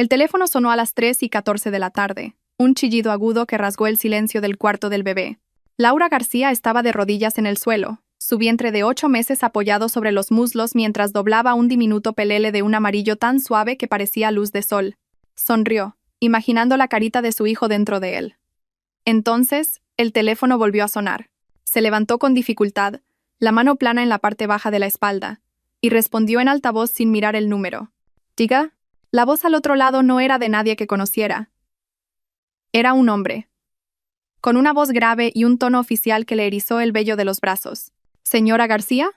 El teléfono sonó a las 3:14 de la tarde, un chillido agudo que rasgó el silencio del cuarto del bebé. Laura García estaba de rodillas en el suelo, su vientre de 8 meses apoyado sobre los muslos mientras doblaba un diminuto pelele de un amarillo tan suave que parecía luz de sol. Sonrió, imaginando la carita de su hijo dentro de él. Entonces, el teléfono volvió a sonar. Se levantó con dificultad, la mano plana en la parte baja de la espalda, y respondió en altavoz sin mirar el número. «Diga». La voz al otro lado no era de nadie que conociera. Era un hombre, con una voz grave y un tono oficial que le erizó el vello de los brazos. «¿Señora García?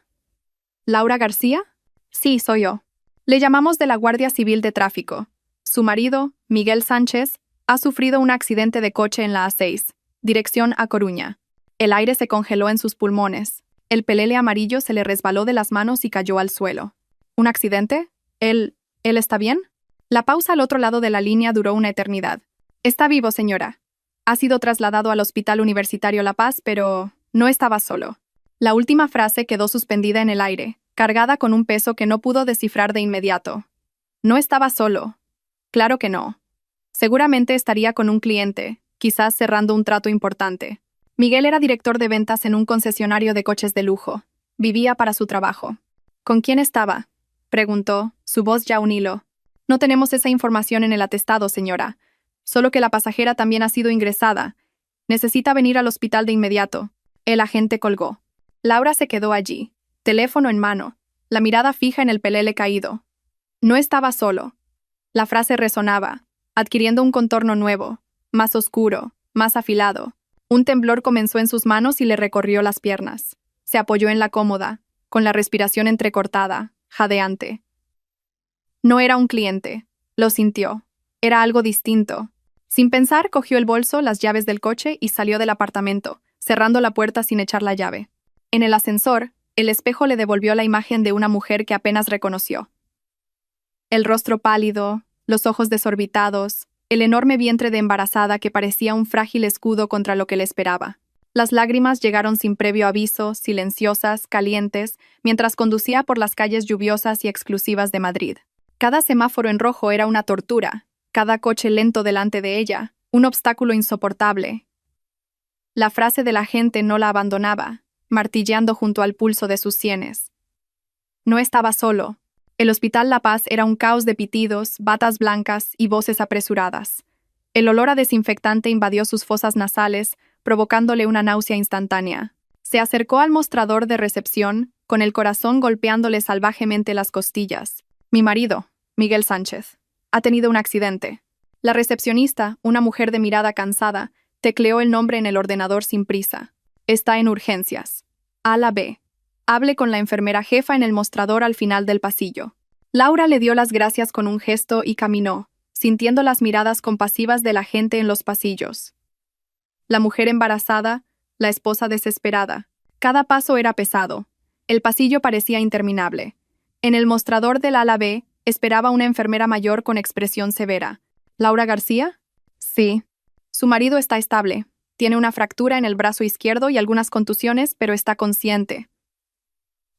¿Laura García?» «Sí, soy yo. Le llamamos de la Guardia Civil de Tráfico. Su marido, Miguel Sánchez, ha sufrido un accidente de coche en la A6, dirección a Coruña. El aire se congeló en sus pulmones. El pelele amarillo se le resbaló de las manos y cayó al suelo. ¿Un accidente? ¿Él está bien?» La pausa al otro lado de la línea duró una eternidad. «Está vivo, señora. Ha sido trasladado al Hospital Universitario La Paz, pero no estaba solo». La última frase quedó suspendida en el aire, cargada con un peso que no pudo descifrar de inmediato. No estaba solo. Claro que no. Seguramente estaría con un cliente, quizás cerrando un trato importante. Miguel era director de ventas en un concesionario de coches de lujo. Vivía para su trabajo. «¿Con quién estaba?», preguntó, su voz ya un hilo. «No tenemos esa información en el atestado, señora. Solo que la pasajera también ha sido ingresada. Necesita venir al hospital de inmediato». El agente colgó. Laura se quedó allí, teléfono en mano, la mirada fija en el pelele caído. No estaba solo. La frase resonaba, adquiriendo un contorno nuevo, más oscuro, más afilado. Un temblor comenzó en sus manos y le recorrió las piernas. Se apoyó en la cómoda, con la respiración entrecortada, jadeante. No era un cliente. Lo sintió. Era algo distinto. Sin pensar, cogió el bolso, las llaves del coche y salió del apartamento, cerrando la puerta sin echar la llave. En el ascensor, el espejo le devolvió la imagen de una mujer que apenas reconoció. El rostro pálido, los ojos desorbitados, el enorme vientre de embarazada que parecía un frágil escudo contra lo que le esperaba. Las lágrimas llegaron sin previo aviso, silenciosas, calientes, mientras conducía por las calles lluviosas y exclusivas de Madrid. Cada semáforo en rojo era una tortura, cada coche lento delante de ella, un obstáculo insoportable. La frase de la gente no la abandonaba, martilleando junto al pulso de sus sienes. No estaba solo. El Hospital La Paz era un caos de pitidos, batas blancas y voces apresuradas. El olor a desinfectante invadió sus fosas nasales, provocándole una náusea instantánea. Se acercó al mostrador de recepción, con el corazón golpeándole salvajemente las costillas. «Mi marido, Miguel Sánchez, ha tenido un accidente». La recepcionista, una mujer de mirada cansada, tecleó el nombre en el ordenador sin prisa. «Está en urgencias. Ala B. Hable con la enfermera jefa en el mostrador al final del pasillo». Laura le dio las gracias con un gesto y caminó, sintiendo las miradas compasivas de la gente en los pasillos. La mujer embarazada, la esposa desesperada. Cada paso era pesado. El pasillo parecía interminable. En el mostrador del ala B esperaba una enfermera mayor con expresión severa. «¿Laura García?» «Sí. Su marido está estable. Tiene una fractura en el brazo izquierdo y algunas contusiones, pero está consciente.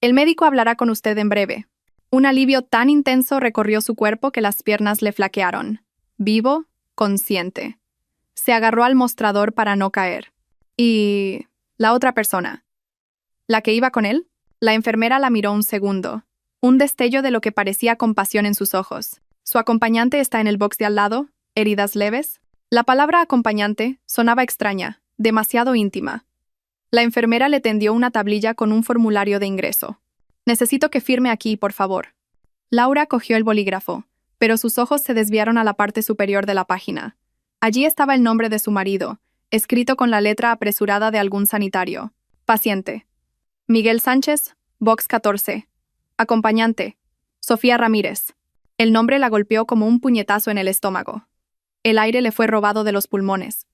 El médico hablará con usted en breve». Un alivio tan intenso recorrió su cuerpo que las piernas le flaquearon. Vivo, consciente. Se agarró al mostrador para no caer. ¿Y la otra persona? ¿La que iba con él? La enfermera la miró un segundo. Un destello de lo que parecía compasión en sus ojos. «¿Su acompañante está en el box de al lado? ¿Heridas leves?» La palabra acompañante sonaba extraña, demasiado íntima. La enfermera le tendió una tablilla con un formulario de ingreso. «Necesito que firme aquí, por favor». Laura cogió el bolígrafo, pero sus ojos se desviaron a la parte superior de la página. Allí estaba el nombre de su marido, escrito con la letra apresurada de algún sanitario. «Paciente. Miguel Sánchez, box 14. Acompañante. Sofía Ramírez». El nombre la golpeó como un puñetazo en el estómago. El aire le fue robado de los pulmones.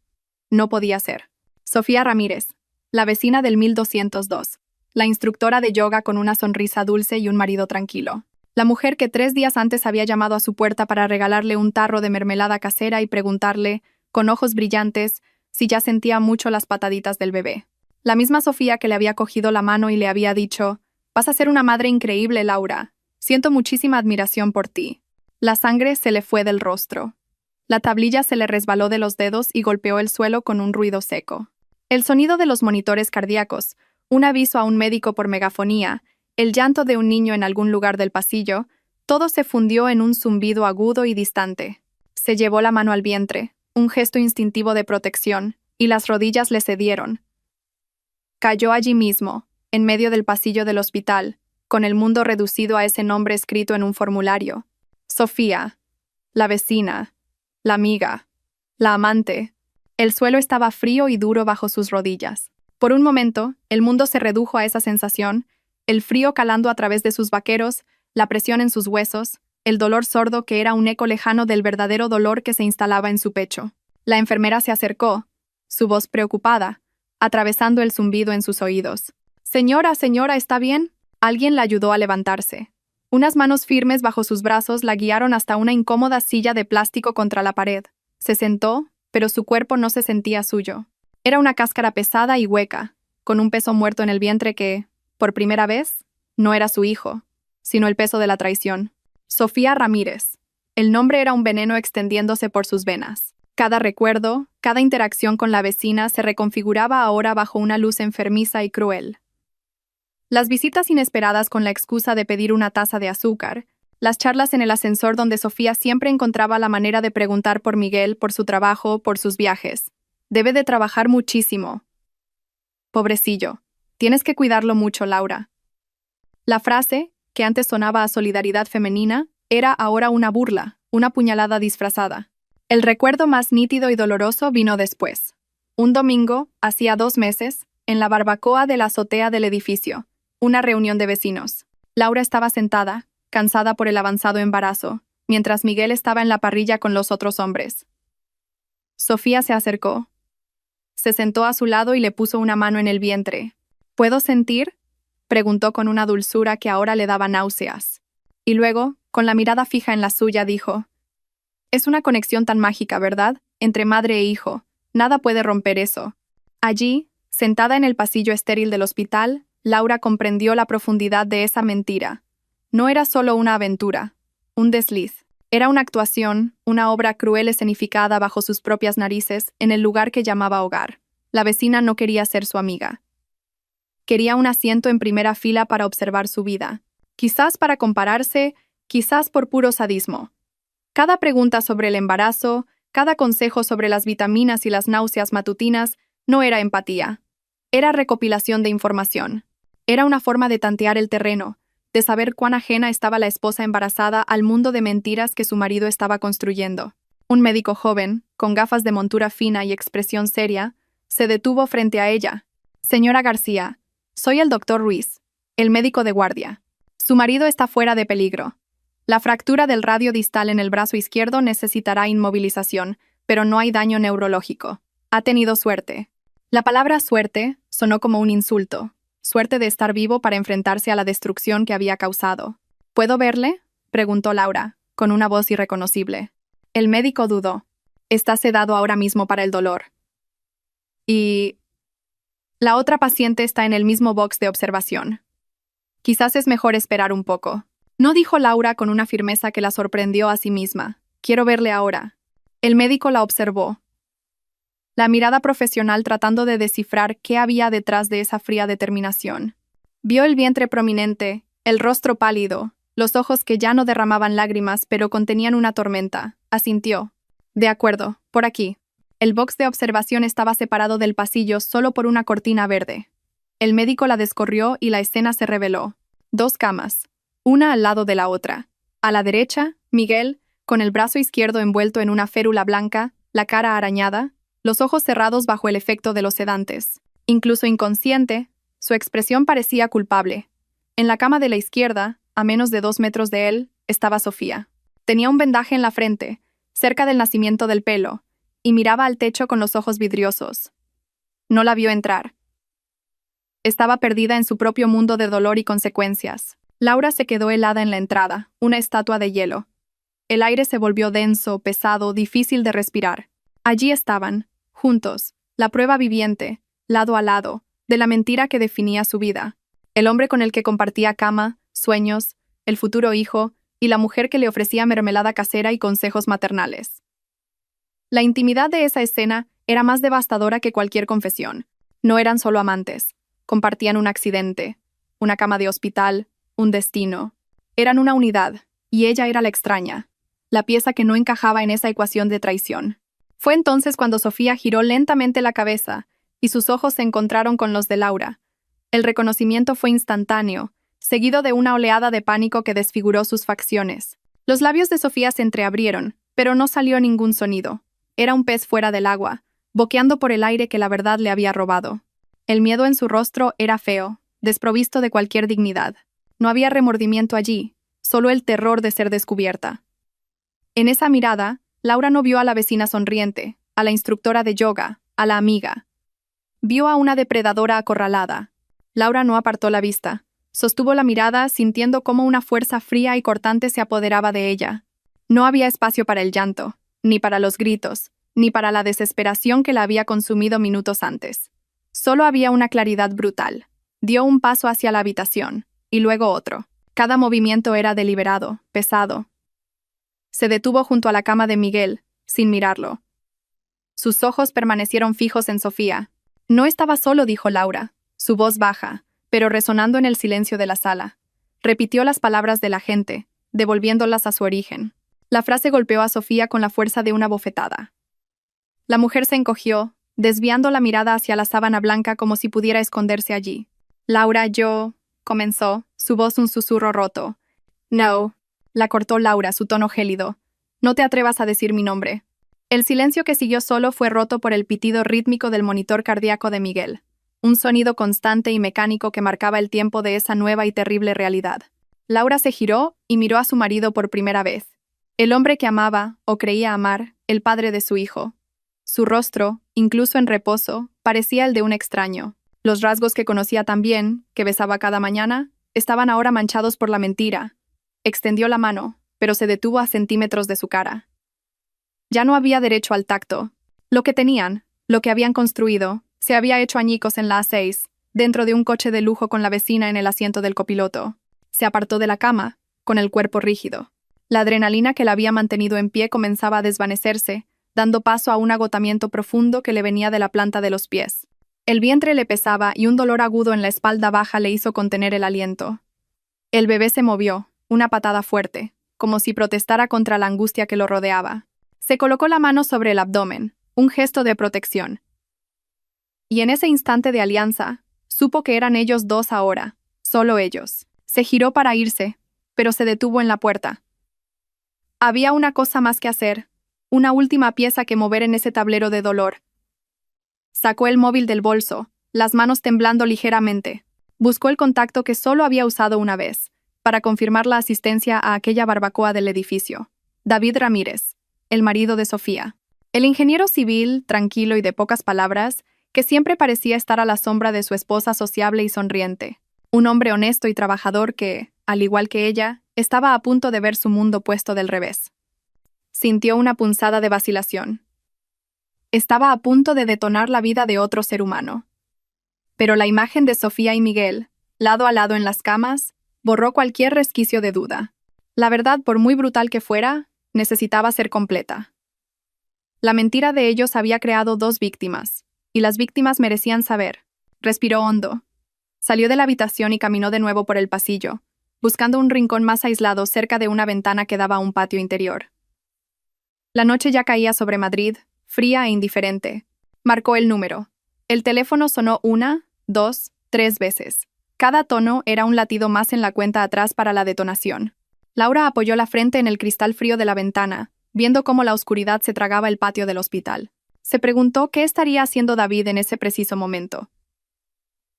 No podía ser. Sofía Ramírez, la vecina del 1202. La instructora de yoga con una sonrisa dulce y un marido tranquilo. La mujer que 3 días antes había llamado a su puerta para regalarle un tarro de mermelada casera y preguntarle, con ojos brillantes, si ya sentía mucho las pataditas del bebé. La misma Sofía que le había cogido la mano y le había dicho: «Vas a ser una madre increíble, Laura. Siento muchísima admiración por ti». La sangre se le fue del rostro. La tablilla se le resbaló de los dedos y golpeó el suelo con un ruido seco. El sonido de los monitores cardíacos, un aviso a un médico por megafonía, el llanto de un niño en algún lugar del pasillo, todo se fundió en un zumbido agudo y distante. Se llevó la mano al vientre, un gesto instintivo de protección, y las rodillas le cedieron. Cayó allí mismo, en medio del pasillo del hospital, con el mundo reducido a ese nombre escrito en un formulario. Sofía, la vecina, la amiga, la amante. El suelo estaba frío y duro bajo sus rodillas. Por un momento, el mundo se redujo a esa sensación, el frío calando a través de sus vaqueros, la presión en sus huesos, el dolor sordo que era un eco lejano del verdadero dolor que se instalaba en su pecho. La enfermera se acercó, su voz preocupada, atravesando el zumbido en sus oídos. «Señora, señora, ¿está bien?» Alguien la ayudó a levantarse. Unas manos firmes bajo sus brazos la guiaron hasta una incómoda silla de plástico contra la pared. Se sentó, pero su cuerpo no se sentía suyo. Era una cáscara pesada y hueca, con un peso muerto en el vientre que, por primera vez, no era su hijo, sino el peso de la traición. Sofía Ramírez. El nombre era un veneno extendiéndose por sus venas. Cada recuerdo, cada interacción con la vecina se reconfiguraba ahora bajo una luz enfermiza y cruel. Las visitas inesperadas con la excusa de pedir una taza de azúcar, las charlas en el ascensor donde Sofía siempre encontraba la manera de preguntar por Miguel, por su trabajo, por sus viajes. Debe de trabajar muchísimo. Pobrecillo. Tienes que cuidarlo mucho, Laura. La frase, que antes sonaba a solidaridad femenina, era ahora una burla, una puñalada disfrazada. El recuerdo más nítido y doloroso vino después. Un domingo, hacía 2 meses, en la barbacoa de la azotea del edificio, una reunión de vecinos. Laura estaba sentada, cansada por el avanzado embarazo, mientras Miguel estaba en la parrilla con los otros hombres. Sofía se acercó. Se sentó a su lado y le puso una mano en el vientre. ¿Puedo sentir?, preguntó con una dulzura que ahora le daba náuseas. Y luego, con la mirada fija en la suya, dijo: «Es una conexión tan mágica, ¿verdad? Entre madre e hijo. Nada puede romper eso». Allí, sentada en el pasillo estéril del hospital, Laura comprendió la profundidad de esa mentira. No era solo una aventura, un desliz. Era una actuación, una obra cruel escenificada bajo sus propias narices en el lugar que llamaba hogar. La vecina no quería ser su amiga. Quería un asiento en primera fila para observar su vida. Quizás para compararse, quizás por puro sadismo. Cada pregunta sobre el embarazo, cada consejo sobre las vitaminas y las náuseas matutinas no era empatía. Era recopilación de información. Era una forma de tantear el terreno, de saber cuán ajena estaba la esposa embarazada al mundo de mentiras que su marido estaba construyendo. Un médico joven, con gafas de montura fina y expresión seria, se detuvo frente a ella. «Señora García, soy el doctor Ruiz, el médico de guardia. Su marido está fuera de peligro. La fractura del radio distal en el brazo izquierdo necesitará inmovilización, pero no hay daño neurológico. Ha tenido suerte». La palabra suerte sonó como un insulto. Suerte de estar vivo para enfrentarse a la destrucción que había causado. «¿Puedo verle?», preguntó Laura, con una voz irreconocible. El médico dudó. «Está sedado ahora mismo para el dolor». «Y la otra paciente está en el mismo box de observación. Quizás es mejor esperar un poco». No, dijo Laura con una firmeza que la sorprendió a sí misma. «Quiero verle ahora». El médico la observó. La mirada profesional tratando de descifrar qué había detrás de esa fría determinación. Vio el vientre prominente, el rostro pálido, los ojos que ya no derramaban lágrimas pero contenían una tormenta. Asintió. «De acuerdo, por aquí». El box de observación estaba separado del pasillo solo por una cortina verde. El médico la descorrió y la escena se reveló. 2 camas, una al lado de la otra. A la derecha, Miguel, con el brazo izquierdo envuelto en una férula blanca, la cara arañada, los ojos cerrados bajo el efecto de los sedantes. Incluso inconsciente, su expresión parecía culpable. En la cama de la izquierda, a menos de 2 metros de él, estaba Sofía. Tenía un vendaje en la frente, cerca del nacimiento del pelo, y miraba al techo con los ojos vidriosos. No la vio entrar. Estaba perdida en su propio mundo de dolor y consecuencias. Laura se quedó helada en la entrada, una estatua de hielo. El aire se volvió denso, pesado, difícil de respirar. Allí estaban, juntos, la prueba viviente, lado a lado, de la mentira que definía su vida. El hombre con el que compartía cama, sueños, el futuro hijo, y la mujer que le ofrecía mermelada casera y consejos maternales. La intimidad de esa escena era más devastadora que cualquier confesión. No eran solo amantes, compartían un accidente, una cama de hospital, un destino. Eran una unidad, y ella era la extraña, la pieza que no encajaba en esa ecuación de traición. Fue entonces cuando Sofía giró lentamente la cabeza, y sus ojos se encontraron con los de Laura. El reconocimiento fue instantáneo, seguido de una oleada de pánico que desfiguró sus facciones. Los labios de Sofía se entreabrieron, pero no salió ningún sonido. Era un pez fuera del agua, boqueando por el aire que la verdad le había robado. El miedo en su rostro era feo, desprovisto de cualquier dignidad. No había remordimiento allí, solo el terror de ser descubierta. En esa mirada, Laura no vio a la vecina sonriente, a la instructora de yoga, a la amiga. Vio a una depredadora acorralada. Laura no apartó la vista. Sostuvo la mirada, sintiendo cómo una fuerza fría y cortante se apoderaba de ella. No había espacio para el llanto, ni para los gritos, ni para la desesperación que la había consumido minutos antes. Solo había una claridad brutal. Dio un paso hacia la habitación, y luego otro. Cada movimiento era deliberado, pesado. Se detuvo junto a la cama de Miguel, sin mirarlo. Sus ojos permanecieron fijos en Sofía. No estaba solo, dijo Laura, su voz baja, pero resonando en el silencio de la sala. Repitió las palabras de la gente, devolviéndolas a su origen. La frase golpeó a Sofía con la fuerza de una bofetada. La mujer se encogió, desviando la mirada hacia la sábana blanca como si pudiera esconderse allí. Laura, comenzó, su voz un susurro roto. No, la cortó Laura, su tono gélido. No te atrevas a decir mi nombre. El silencio que siguió solo fue roto por el pitido rítmico del monitor cardíaco de Miguel. Un sonido constante y mecánico que marcaba el tiempo de esa nueva y terrible realidad. Laura se giró y miró a su marido por primera vez. El hombre que amaba, o creía amar, el padre de su hijo. Su rostro, incluso en reposo, parecía el de un extraño. Los rasgos que conocía tan bien, que besaba cada mañana, estaban ahora manchados por la mentira. Extendió la mano, pero se detuvo a centímetros de su cara. Ya no había derecho al tacto. Lo que tenían, lo que habían construido, se había hecho añicos en la A6, dentro de un coche de lujo con la vecina en el asiento del copiloto. Se apartó de la cama, con el cuerpo rígido. La adrenalina que la había mantenido en pie comenzaba a desvanecerse, dando paso a un agotamiento profundo que le venía de la planta de los pies. El vientre le pesaba y un dolor agudo en la espalda baja le hizo contener el aliento. El bebé se movió, una patada fuerte, como si protestara contra la angustia que lo rodeaba. Se colocó la mano sobre el abdomen, un gesto de protección. Y en ese instante de alianza, supo que eran ellos dos ahora, solo ellos. Se giró para irse, pero se detuvo en la puerta. Había una cosa más que hacer, una última pieza que mover en ese tablero de dolor. Sacó el móvil del bolso, las manos temblando ligeramente. Buscó el contacto que solo había usado una vez, para confirmar la asistencia a aquella barbacoa del edificio. David Ramírez, el marido de Sofía. El ingeniero civil, tranquilo y de pocas palabras, que siempre parecía estar a la sombra de su esposa sociable y sonriente. Un hombre honesto y trabajador que, al igual que ella, estaba a punto de ver su mundo puesto del revés. Sintió una punzada de vacilación. Estaba a punto de detonar la vida de otro ser humano. Pero la imagen de Sofía y Miguel, lado a lado en las camas, borró cualquier resquicio de duda. La verdad, por muy brutal que fuera, necesitaba ser completa. La mentira de ellos había creado dos víctimas, y las víctimas merecían saber. Respiró hondo. Salió de la habitación y caminó de nuevo por el pasillo, buscando un rincón más aislado cerca de una ventana que daba a un patio interior. La noche ya caía sobre Madrid, fría e indiferente. Marcó el número. El teléfono sonó 1, 2, 3 veces. Cada tono era un latido más en la cuenta atrás para la detonación. Laura apoyó la frente en el cristal frío de la ventana, viendo cómo la oscuridad se tragaba el patio del hospital. Se preguntó qué estaría haciendo David en ese preciso momento.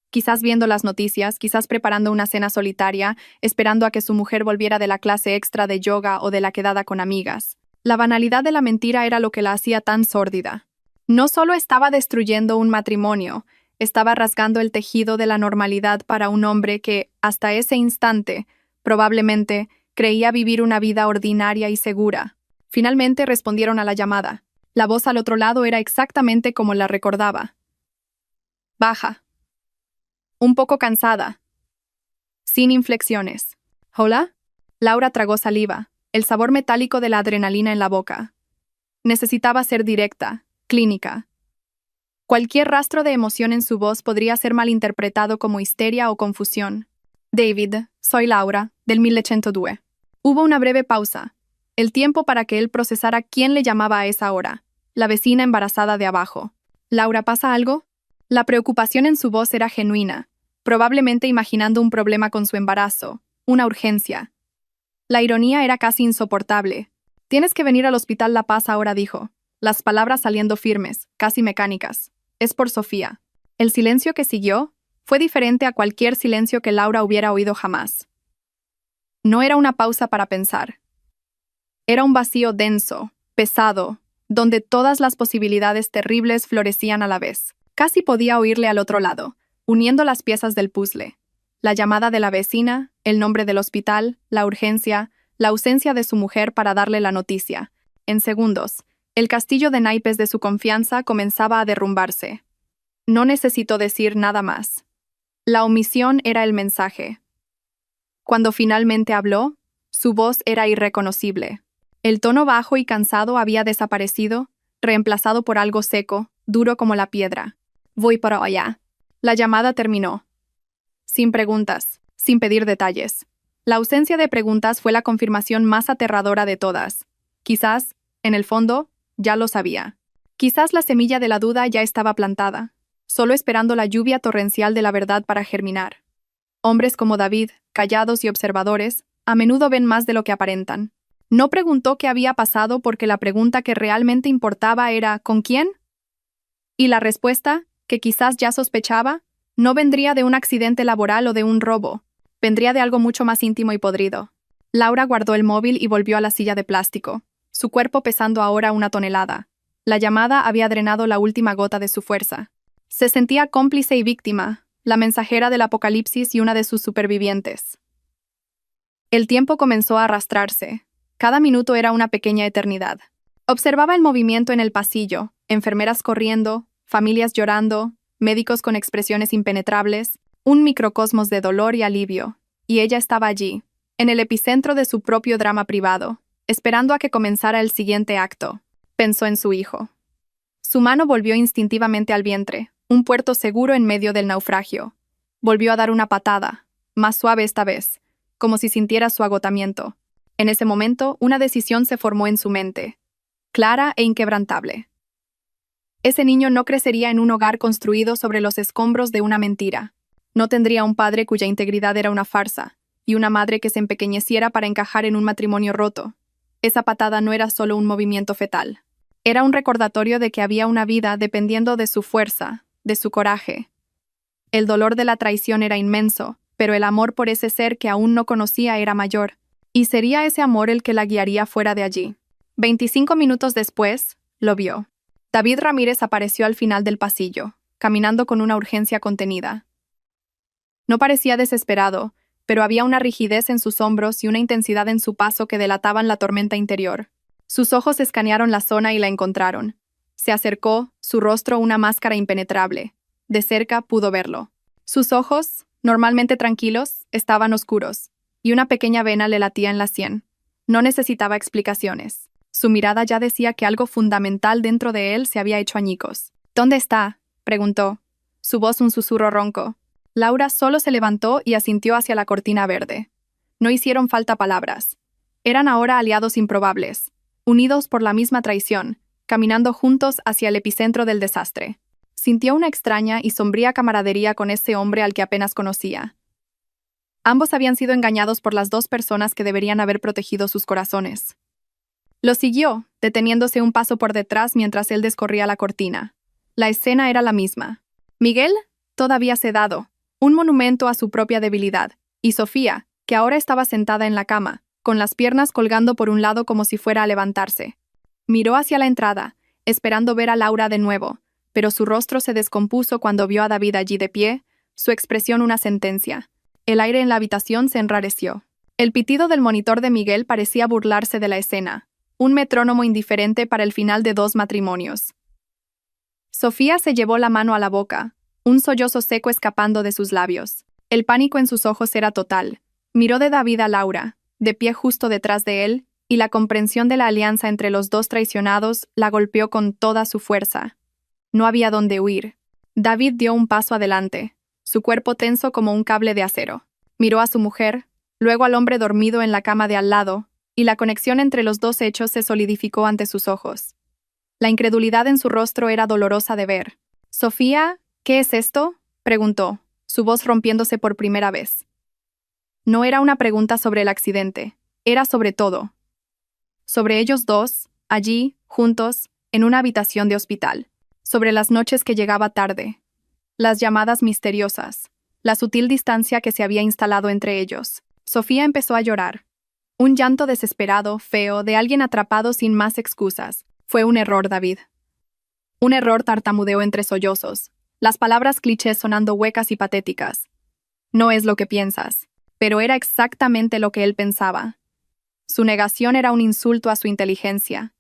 Quizás viendo las noticias, quizás preparando una cena solitaria, esperando a que su mujer volviera de la clase extra de yoga o de la quedada con amigas. La banalidad de la mentira era lo que la hacía tan sórdida. No solo estaba destruyendo un matrimonio, estaba rasgando el tejido de la normalidad para un hombre que, hasta ese instante, probablemente, creía vivir una vida ordinaria y segura. Finalmente respondieron a la llamada. La voz al otro lado era exactamente como la recordaba. Baja. Un poco cansada. Sin inflexiones. ¿Hola? Laura tragó saliva, el sabor metálico de la adrenalina en la boca. Necesitaba ser directa, clínica. Cualquier rastro de emoción en su voz podría ser malinterpretado como histeria o confusión. David, soy Laura, del 1902. Hubo una breve pausa, el tiempo para que él procesara quién le llamaba a esa hora, la vecina embarazada de abajo. ¿Laura, pasa algo? La preocupación en su voz era genuina, probablemente imaginando un problema con su embarazo, una urgencia. La ironía era casi insoportable. Tienes que venir al Hospital La Paz ahora, dijo, las palabras saliendo firmes, casi mecánicas. Es por Sofía. El silencio que siguió fue diferente a cualquier silencio que Laura hubiera oído jamás. No era una pausa para pensar. Era un vacío denso, pesado, donde todas las posibilidades terribles florecían a la vez. Casi podía oírle al otro lado, uniendo las piezas del puzzle. La llamada de la vecina, el nombre del hospital, la urgencia, la ausencia de su mujer para darle la noticia. En segundos, el castillo de naipes de su confianza comenzaba a derrumbarse. No necesitó decir nada más. La omisión era el mensaje. Cuando finalmente habló, su voz era irreconocible. El tono bajo y cansado había desaparecido, reemplazado por algo seco, duro como la piedra. Voy para allá. La llamada terminó. Sin preguntas, sin pedir detalles. La ausencia de preguntas fue la confirmación más aterradora de todas. Quizás, en el fondo, ya lo sabía. Quizás la semilla de la duda ya estaba plantada, solo esperando la lluvia torrencial de la verdad para germinar. Hombres como David, callados y observadores, a menudo ven más de lo que aparentan. No preguntó qué había pasado porque la pregunta que realmente importaba era ¿con quién? Y la respuesta, que quizás ya sospechaba, no vendría de un accidente laboral o de un robo, vendría de algo mucho más íntimo y podrido. Laura guardó el móvil y volvió a la silla de plástico, su cuerpo pesando ahora 1 tonelada. La llamada había drenado la última gota de su fuerza. Se sentía cómplice y víctima, la mensajera del apocalipsis y una de sus supervivientes. El tiempo comenzó a arrastrarse. Cada minuto era una pequeña eternidad. Observaba el movimiento en el pasillo, enfermeras corriendo, familias llorando, médicos con expresiones impenetrables, un microcosmos de dolor y alivio, y ella estaba allí, en el epicentro de su propio drama privado, esperando a que comenzara el siguiente acto. Pensó en su hijo. Su mano volvió instintivamente al vientre, un puerto seguro en medio del naufragio. Volvió a dar una patada, más suave esta vez, como si sintiera su agotamiento. En ese momento, una decisión se formó en su mente, clara e inquebrantable. Ese niño no crecería en un hogar construido sobre los escombros de una mentira. No tendría un padre cuya integridad era una farsa, y una madre que se empequeñeciera para encajar en un matrimonio roto. Esa patada no era solo un movimiento fetal. Era un recordatorio de que había una vida dependiendo de su fuerza, de su coraje. El dolor de la traición era inmenso, pero el amor por ese ser que aún no conocía era mayor, y sería ese amor el que la guiaría fuera de allí. 25 minutos después, lo vio. David Ramírez apareció al final del pasillo, caminando con una urgencia contenida. No parecía desesperado, pero había una rigidez en sus hombros y una intensidad en su paso que delataban la tormenta interior. Sus ojos escanearon la zona y la encontraron. Se acercó, su rostro una máscara impenetrable. De cerca pudo verlo. Sus ojos, normalmente tranquilos, estaban oscuros, y una pequeña vena le latía en la sien. No necesitaba explicaciones. Su mirada ya decía que algo fundamental dentro de él se había hecho añicos. ¿Dónde está?, preguntó. Su voz un susurro ronco. Laura solo se levantó y asintió hacia la cortina verde. No hicieron falta palabras. Eran ahora aliados improbables, unidos por la misma traición, caminando juntos hacia el epicentro del desastre. Sintió una extraña y sombría camaradería con ese hombre al que apenas conocía. Ambos habían sido engañados por las dos personas que deberían haber protegido sus corazones. Lo siguió, deteniéndose un paso por detrás mientras él descorría la cortina. La escena era la misma. Miguel, todavía sedado, un monumento a su propia debilidad, y Sofía, que ahora estaba sentada en la cama, con las piernas colgando por un lado como si fuera a levantarse. Miró hacia la entrada, esperando ver a Laura de nuevo, pero su rostro se descompuso cuando vio a David allí de pie, su expresión una sentencia. El aire en la habitación se enrareció. El pitido del monitor de Miguel parecía burlarse de la escena, un metrónomo indiferente para el final de 2 matrimonios. Sofía se llevó la mano a la boca, un sollozo seco escapando de sus labios. El pánico en sus ojos era total. Miró de David a Laura, de pie justo detrás de él, y la comprensión de la alianza entre los dos traicionados la golpeó con toda su fuerza. No había dónde huir. David dio un paso adelante, su cuerpo tenso como un cable de acero. Miró a su mujer, luego al hombre dormido en la cama de al lado, y la conexión entre los dos hechos se solidificó ante sus ojos. La incredulidad en su rostro era dolorosa de ver. «Sofía, ¿qué es esto?», preguntó, su voz rompiéndose por primera vez. No era una pregunta sobre el accidente, era sobre todo. Sobre ellos dos, allí, juntos, en una habitación de hospital. Sobre las noches que llegaba tarde. Las llamadas misteriosas. La sutil distancia que se había instalado entre ellos. Sofía empezó a llorar. Un llanto desesperado, feo, de alguien atrapado sin más excusas. Fue un error, David. Un error, tartamudeó entre sollozos. Las palabras clichés sonando huecas y patéticas. No es lo que piensas. Pero era exactamente lo que él pensaba. Su negación era un insulto a su inteligencia.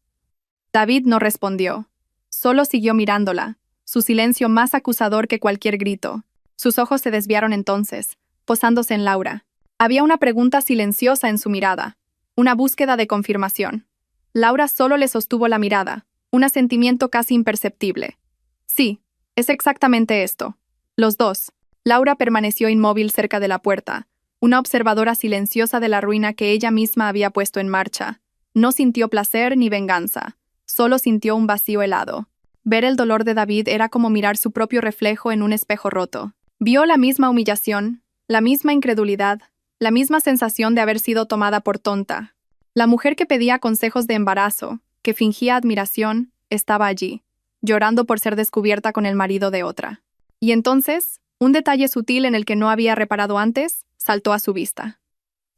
David no respondió. Solo siguió mirándola, su silencio más acusador que cualquier grito. Sus ojos se desviaron entonces, posándose en Laura. Había una pregunta silenciosa en su mirada, una búsqueda de confirmación. Laura solo le sostuvo la mirada, un asentimiento casi imperceptible. Sí, es exactamente esto. Los dos. Laura permaneció inmóvil cerca de la puerta, una observadora silenciosa de la ruina que ella misma había puesto en marcha. No sintió placer ni venganza, solo sintió un vacío helado. Ver el dolor de David era como mirar su propio reflejo en un espejo roto. Vio la misma humillación, la misma incredulidad, la misma sensación de haber sido tomada por tonta. La mujer que pedía consejos de embarazo, que fingía admiración, estaba allí, llorando por ser descubierta con el marido de otra. Y entonces, un detalle sutil en el que no había reparado antes, saltó a su vista.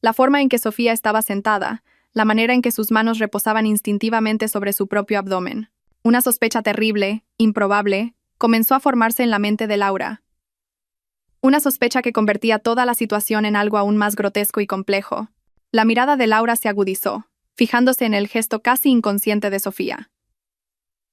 La forma en que Sofía estaba sentada, la manera en que sus manos reposaban instintivamente sobre su propio abdomen. Una sospecha terrible, improbable, comenzó a formarse en la mente de Laura. Una sospecha que convertía toda la situación en algo aún más grotesco y complejo. La mirada de Laura se agudizó, fijándose en el gesto casi inconsciente de Sofía.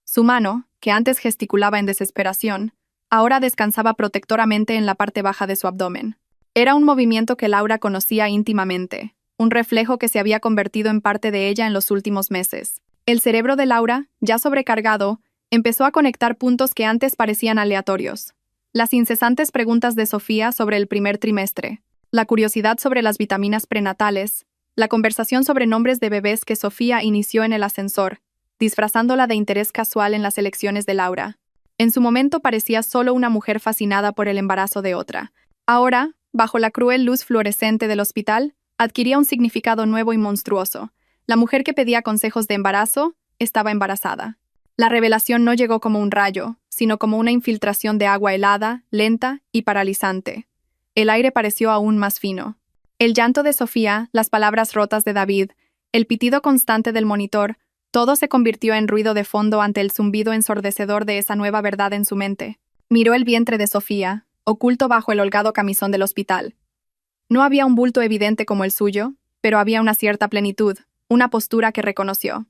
Su mano, que antes gesticulaba en desesperación, ahora descansaba protectoramente en la parte baja de su abdomen. Era un movimiento que Laura conocía íntimamente, un reflejo que se había convertido en parte de ella en los últimos meses. El cerebro de Laura, ya sobrecargado, empezó a conectar puntos que antes parecían aleatorios. Las incesantes preguntas de Sofía sobre el primer trimestre, la curiosidad sobre las vitaminas prenatales, la conversación sobre nombres de bebés que Sofía inició en el ascensor, disfrazándola de interés casual en las elecciones de Laura. En su momento parecía solo una mujer fascinada por el embarazo de otra. Ahora, bajo la cruel luz fluorescente del hospital, adquiría un significado nuevo y monstruoso. La mujer que pedía consejos de embarazo estaba embarazada. La revelación no llegó como un rayo, sino como una infiltración de agua helada, lenta y paralizante. El aire pareció aún más fino. El llanto de Sofía, las palabras rotas de David, el pitido constante del monitor, todo se convirtió en ruido de fondo ante el zumbido ensordecedor de esa nueva verdad en su mente. Miró el vientre de Sofía, oculto bajo el holgado camisón del hospital. No había un bulto evidente como el suyo, pero había una cierta plenitud, una postura que reconoció.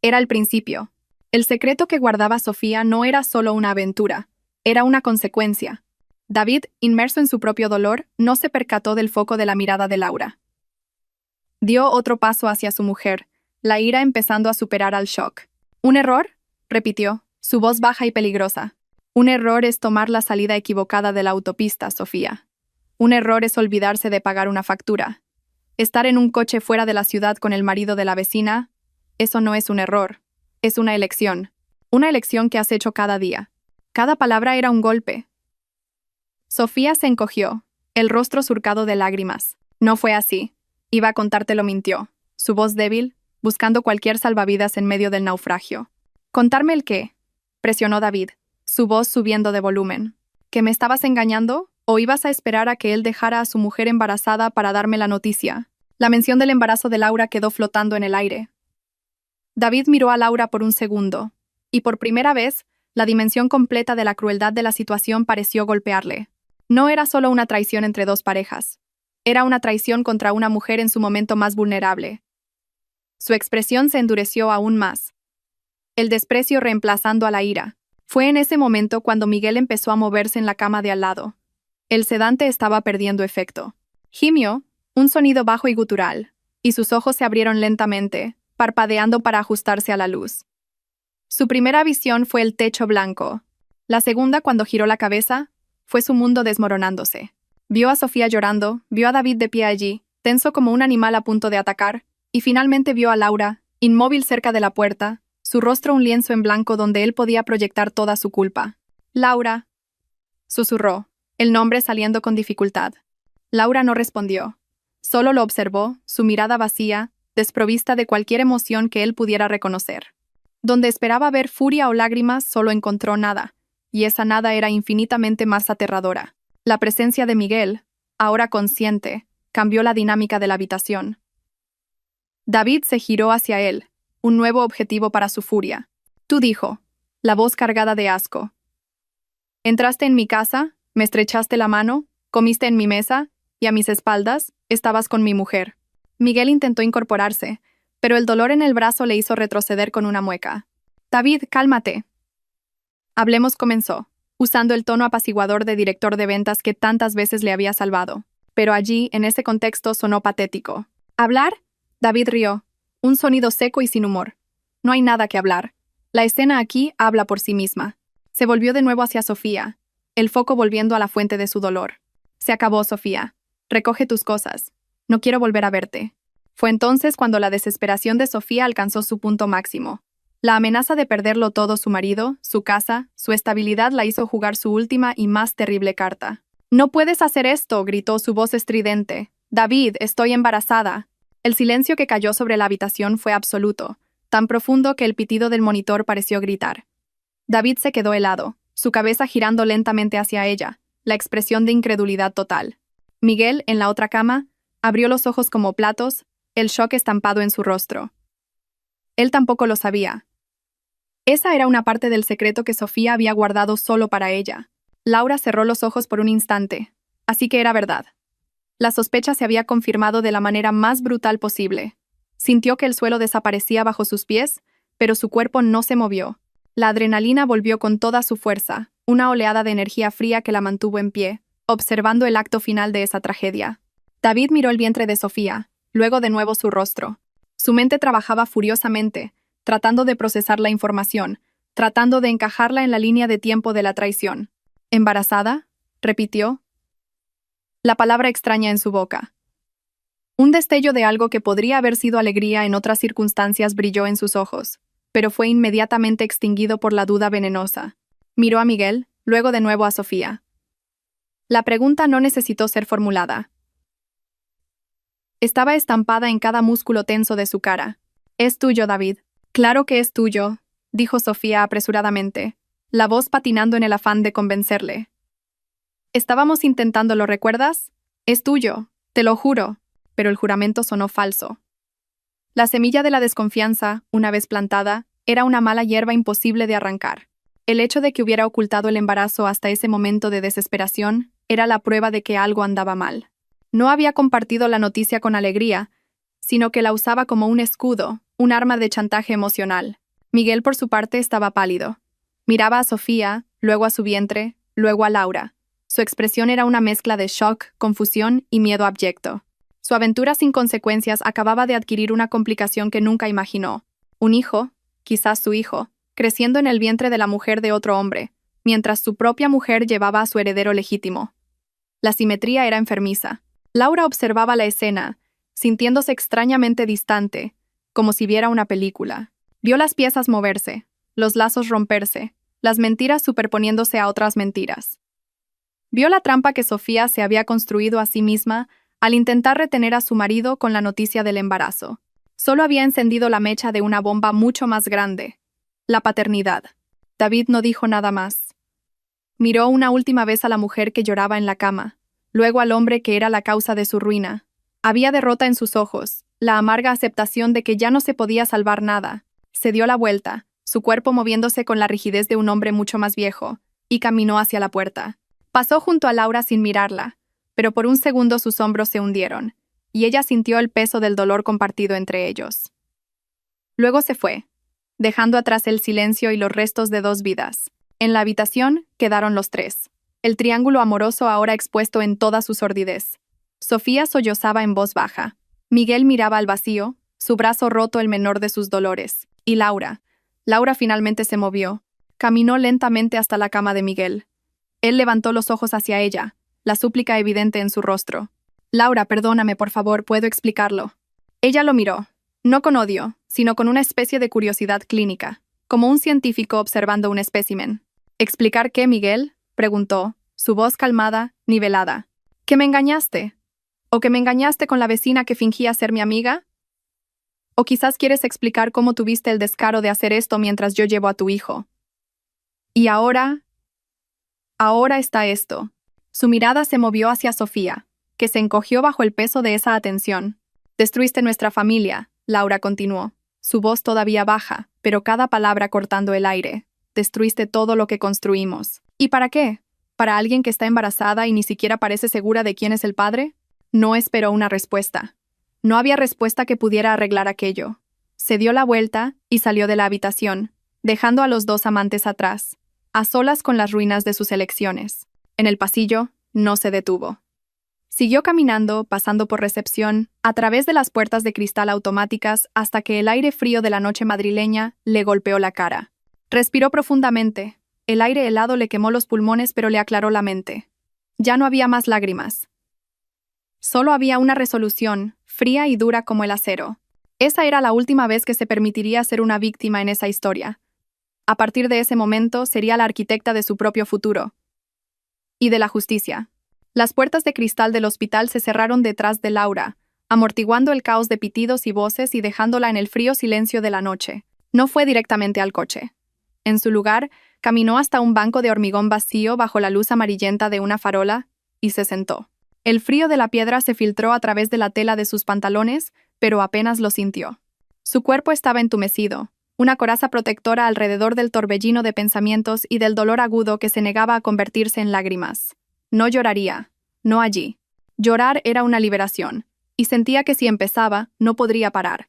Era el principio. El secreto que guardaba Sofía no era solo una aventura, era una consecuencia. David, inmerso en su propio dolor, no se percató del foco de la mirada de Laura. Dio otro paso hacia su mujer, la ira empezando a superar al shock. ¿Un error?, repitió, su voz baja y peligrosa. Un error es tomar la salida equivocada de la autopista, Sofía. Un error es olvidarse de pagar una factura. Estar en un coche fuera de la ciudad con el marido de la vecina, eso no es un error, es una elección. Una elección que has hecho cada día. Cada palabra era un golpe. Sofía se encogió, el rostro surcado de lágrimas. No fue así. Iba a contártelo, mintió. Su voz débil, buscando cualquier salvavidas en medio del naufragio. ¿Contarme el qué?, presionó David, su voz subiendo de volumen. ¿Que me estabas engañando? ¿O ibas a esperar a que él dejara a su mujer embarazada para darme la noticia? La mención del embarazo de Laura quedó flotando en el aire. David miró a Laura por un segundo, y por primera vez, la dimensión completa de la crueldad de la situación pareció golpearle. No era solo una traición entre dos parejas. Era una traición contra una mujer en su momento más vulnerable. Su expresión se endureció aún más. El desprecio reemplazando a la ira. Fue en ese momento cuando Miguel empezó a moverse en la cama de al lado. El sedante estaba perdiendo efecto. Gimió, Un sonido bajo y gutural, y sus ojos se abrieron lentamente, parpadeando para ajustarse a la luz. Su primera visión fue el techo blanco. La segunda, cuando giró la cabeza, fue su mundo desmoronándose. Vio a Sofía llorando, vio a David de pie allí, tenso como un animal a punto de atacar, y finalmente vio a Laura, inmóvil cerca de la puerta, su rostro un lienzo en blanco donde él podía proyectar toda su culpa. «Laura», susurró, el nombre saliendo con dificultad. Laura no respondió. Solo lo observó, su mirada vacía, desprovista de cualquier emoción que él pudiera reconocer. Donde esperaba ver furia o lágrimas, solo encontró nada, y esa nada era infinitamente más aterradora. La presencia de Miguel, ahora consciente, cambió la dinámica de la habitación. David se giró hacia él, un nuevo objetivo para su furia. «Tú», dijo, la voz cargada de asco. «Entraste en mi casa, me estrechaste la mano, comiste en mi mesa, y a mis espaldas estabas con mi mujer». Miguel intentó incorporarse, pero el dolor en el brazo le hizo retroceder con una mueca. «David, cálmate». «Hablemos», comenzó, usando el tono apaciguador de director de ventas que tantas veces le había salvado. Pero allí, en ese contexto, sonó patético. «¿Hablar?». David rió, un sonido seco y sin humor. «No hay nada que hablar. La escena aquí habla por sí misma». Se volvió de nuevo hacia Sofía, el foco volviendo a la fuente de su dolor. «Se acabó, Sofía. Recoge tus cosas. No quiero volver a verte». Fue entonces cuando la desesperación de Sofía alcanzó su punto máximo. La amenaza de perderlo todo, su marido, su casa, su estabilidad, la hizo jugar su última y más terrible carta. «No puedes hacer esto», gritó su voz estridente. «David, estoy embarazada». El silencio que cayó sobre la habitación fue absoluto, tan profundo que el pitido del monitor pareció gritar. David se quedó helado, su cabeza girando lentamente hacia ella, la expresión de incredulidad total. Miguel, en la otra cama, abrió los ojos como platos, el shock estampado en su rostro. Él tampoco lo sabía. Esa era una parte del secreto que Sofía había guardado solo para ella. Laura cerró los ojos por un instante. Así que era verdad. La sospecha se había confirmado de la manera más brutal posible. Sintió que el suelo desaparecía bajo sus pies, pero su cuerpo no se movió. La adrenalina volvió con toda su fuerza, una oleada de energía fría que la mantuvo en pie, observando el acto final de esa tragedia. David miró el vientre de Sofía, luego de nuevo su rostro. Su mente trabajaba furiosamente, tratando de procesar la información, tratando de encajarla en la línea de tiempo de la traición. «¿Embarazada?», repitió. La palabra extraña en su boca. Un destello de algo que podría haber sido alegría en otras circunstancias brilló en sus ojos, pero fue inmediatamente extinguido por la duda venenosa. Miró a Miguel, luego de nuevo a Sofía. La pregunta no necesitó ser formulada. Estaba estampada en cada músculo tenso de su cara. «Es tuyo, David». «Claro que es tuyo», dijo Sofía apresuradamente, la voz patinando en el afán de convencerle. «Estábamos intentándolo, ¿recuerdas? Es tuyo, te lo juro». Pero el juramento sonó falso. La semilla de la desconfianza, una vez plantada, era una mala hierba imposible de arrancar. El hecho de que hubiera ocultado el embarazo hasta ese momento de desesperación era la prueba de que algo andaba mal. No había compartido la noticia con alegría, sino que la usaba como un escudo, un arma de chantaje emocional. Miguel, por su parte, estaba pálido. Miraba a Sofía, luego a su vientre, luego a Laura. Su expresión era una mezcla de shock, confusión y miedo abyecto. Su aventura sin consecuencias acababa de adquirir una complicación que nunca imaginó. Un hijo, quizás su hijo, creciendo en el vientre de la mujer de otro hombre, mientras su propia mujer llevaba a su heredero legítimo. La simetría era enfermiza. Laura observaba la escena, sintiéndose extrañamente distante, como si viera una película. Vio las piezas moverse, los lazos romperse, las mentiras superponiéndose a otras mentiras. Vio la trampa que Sofía se había construido a sí misma al intentar retener a su marido con la noticia del embarazo. Solo había encendido la mecha de una bomba mucho más grande: la paternidad. David no dijo nada más. Miró una última vez a la mujer que lloraba en la cama, luego al hombre que era la causa de su ruina. Había derrota en sus ojos, la amarga aceptación de que ya no se podía salvar nada. Se dio la vuelta, su cuerpo moviéndose con la rigidez de un hombre mucho más viejo, y caminó hacia la puerta. Pasó junto a Laura sin mirarla, pero por un segundo sus hombros se hundieron, y ella sintió el peso del dolor compartido entre ellos. Luego se fue, dejando atrás el silencio y los restos de dos vidas. En la habitación quedaron los tres, el triángulo amoroso ahora expuesto en toda su sordidez. Sofía sollozaba en voz baja. Miguel miraba al vacío, su brazo roto el menor de sus dolores. Y Laura. Laura finalmente se movió. Caminó lentamente hasta la cama de Miguel. Él levantó los ojos hacia ella, la súplica evidente en su rostro. Laura, perdóname, por favor, puedo explicarlo. Ella lo miró, no con odio, sino con una especie de curiosidad clínica, como un científico observando un espécimen. ¿Explicar qué, Miguel?, preguntó, su voz calmada, nivelada. ¿Que me engañaste? ¿O que me engañaste con la vecina que fingía ser mi amiga? ¿O quizás quieres explicar cómo tuviste el descaro de hacer esto mientras yo llevo a tu hijo? Y ahora está esto. Su mirada se movió hacia Sofía, que se encogió bajo el peso de esa atención. Destruiste nuestra familia, Laura continuó, su voz todavía baja, pero cada palabra cortando el aire. Destruiste todo lo que construimos. ¿Y para qué? ¿Para alguien que está embarazada y ni siquiera parece segura de quién es el padre? No esperó una respuesta. No había respuesta que pudiera arreglar aquello. Se dio la vuelta y salió de la habitación, dejando a los dos amantes atrás, a solas con las ruinas de sus elecciones. En el pasillo, no se detuvo. Siguió caminando, pasando por recepción, a través de las puertas de cristal automáticas hasta que el aire frío de la noche madrileña le golpeó la cara. Respiró profundamente. El aire helado le quemó los pulmones pero le aclaró la mente. Ya no había más lágrimas. Solo había una resolución, fría y dura como el acero. Esa era la última vez que se permitiría ser una víctima en esa historia. A partir de ese momento sería la arquitecta de su propio futuro. Y de la justicia. Las puertas de cristal del hospital se cerraron detrás de Laura, amortiguando el caos de pitidos y voces y dejándola en el frío silencio de la noche. No fue directamente al coche. En su lugar, caminó hasta un banco de hormigón vacío bajo la luz amarillenta de una farola y se sentó. El frío de la piedra se filtró a través de la tela de sus pantalones, pero apenas lo sintió. Su cuerpo estaba entumecido, una coraza protectora alrededor del torbellino de pensamientos y del dolor agudo que se negaba a convertirse en lágrimas. No lloraría, no allí. Llorar era una liberación, y sentía que si empezaba, no podría parar.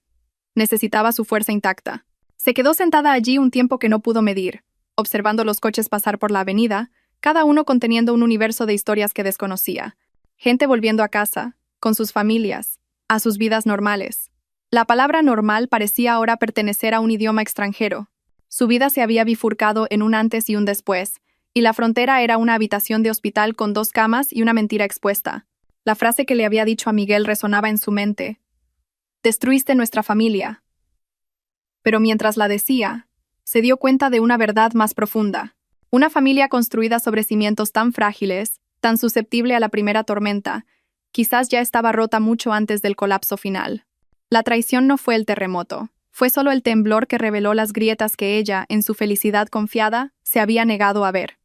Necesitaba su fuerza intacta. Se quedó sentada allí un tiempo que no pudo medir, observando los coches pasar por la avenida, cada uno conteniendo un universo de historias que desconocía. Gente volviendo a casa, con sus familias, a sus vidas normales. La palabra normal parecía ahora pertenecer a un idioma extranjero. Su vida se había bifurcado en un antes y un después, y la frontera era una habitación de hospital con 2 camas y una mentira expuesta. La frase que le había dicho a Miguel resonaba en su mente. «Destruiste nuestra familia». Pero mientras la decía, se dio cuenta de una verdad más profunda. Una familia construida sobre cimientos tan frágiles, tan susceptible a la primera tormenta, quizás ya estaba rota mucho antes del colapso final. La traición no fue el terremoto, fue solo el temblor que reveló las grietas que ella, en su felicidad confiada, se había negado a ver.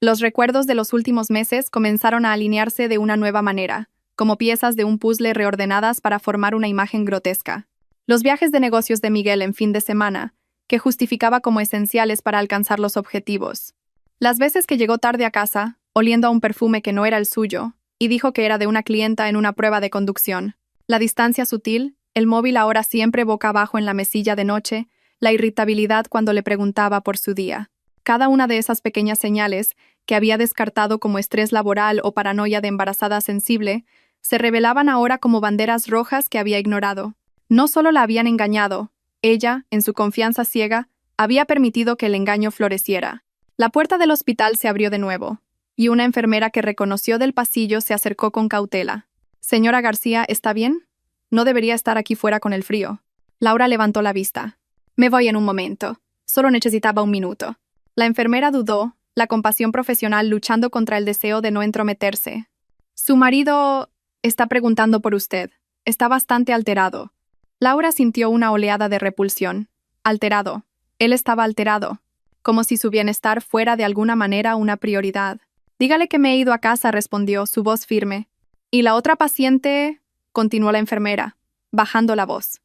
Los recuerdos de los últimos meses comenzaron a alinearse de una nueva manera, como piezas de un puzzle reordenadas para formar una imagen grotesca. Los viajes de negocios de Miguel en fin de semana, que justificaba como esenciales para alcanzar los objetivos. Las veces que llegó tarde a casa, oliendo a un perfume que no era el suyo, y dijo que era de una clienta en una prueba de conducción. La distancia sutil, el móvil ahora siempre boca abajo en la mesilla de noche, la irritabilidad cuando le preguntaba por su día. Cada una de esas pequeñas señales, que había descartado como estrés laboral o paranoia de embarazada sensible, se revelaban ahora como banderas rojas que había ignorado. No solo la habían engañado, ella, en su confianza ciega, había permitido que el engaño floreciera. La puerta del hospital se abrió de nuevo, y una enfermera que reconoció del pasillo se acercó con cautela. «Señora García, ¿está bien? No debería estar aquí fuera con el frío». Laura levantó la vista. «Me voy en un momento. Solo necesitaba un minuto». La enfermera dudó, la compasión profesional luchando contra el deseo de no entrometerse. «Su marido está preguntando por usted. Está bastante alterado». Laura sintió una oleada de repulsión. Alterado. Él estaba alterado. Como si su bienestar fuera de alguna manera una prioridad. «Dígale que me he ido a casa», respondió, su voz firme. «Y la otra paciente», continuó la enfermera, bajando la voz.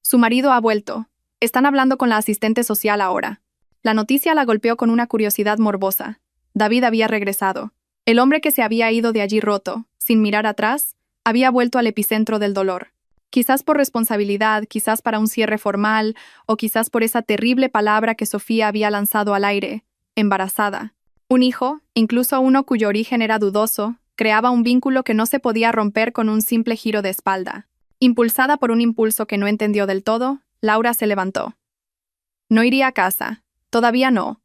«Su marido ha vuelto. Están hablando con la asistente social ahora». La noticia la golpeó con una curiosidad morbosa. David había regresado. El hombre que se había ido de allí roto, sin mirar atrás, había vuelto al epicentro del dolor. Quizás por responsabilidad, quizás para un cierre formal, o quizás por esa terrible palabra que Sofía había lanzado al aire, embarazada. Un hijo, incluso uno cuyo origen era dudoso, Creaba un vínculo que no se podía romper con un simple giro de espalda. Impulsada por un impulso que no entendió del todo, Laura se levantó. No iría a casa. Todavía no.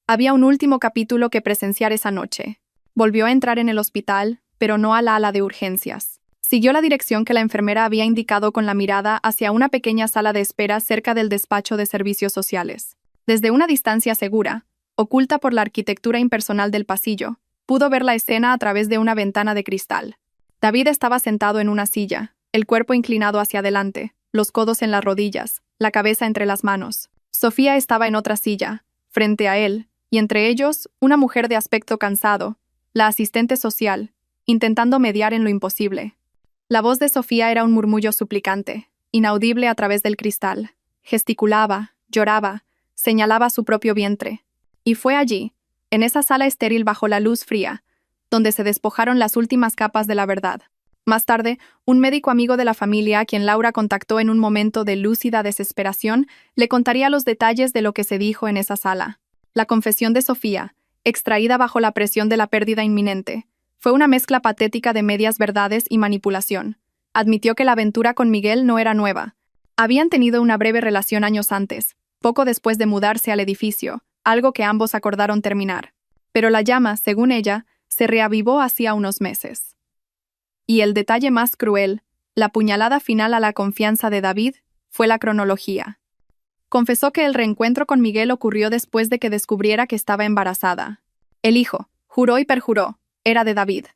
Había un último capítulo que presenciar esa noche. Volvió a entrar en el hospital, pero no a la ala de urgencias. Siguió la dirección que la enfermera había indicado con la mirada hacia una pequeña sala de espera cerca del despacho de servicios sociales. Desde una distancia segura, oculta por la arquitectura impersonal del pasillo, pudo ver la escena a través de una ventana de cristal. David estaba sentado en una silla, el cuerpo inclinado hacia adelante, los codos en las rodillas, la cabeza entre las manos. Sofía estaba en otra silla, frente a él, y entre ellos, una mujer de aspecto cansado, la asistente social, intentando mediar en lo imposible. La voz de Sofía era un murmullo suplicante, inaudible a través del cristal. Gesticulaba, lloraba, señalaba su propio vientre. Y fue allí, en esa sala estéril bajo la luz fría, donde se despojaron las últimas capas de la verdad. Más tarde, un médico amigo de la familia, a quien Laura contactó en un momento de lúcida desesperación, le contaría los detalles de lo que se dijo en esa sala. La confesión de Sofía, extraída bajo la presión de la pérdida inminente, fue una mezcla patética de medias verdades y manipulación. Admitió que la aventura con Miguel no era nueva. Habían tenido una breve relación años antes, poco después de mudarse al edificio, algo que ambos acordaron terminar. Pero la llama, según ella, se reavivó hacía unos meses. Y el detalle más cruel, la puñalada final a la confianza de David, fue la cronología. Confesó que el reencuentro con Miguel ocurrió después de que descubriera que estaba embarazada. El hijo, juró y perjuró, era de David.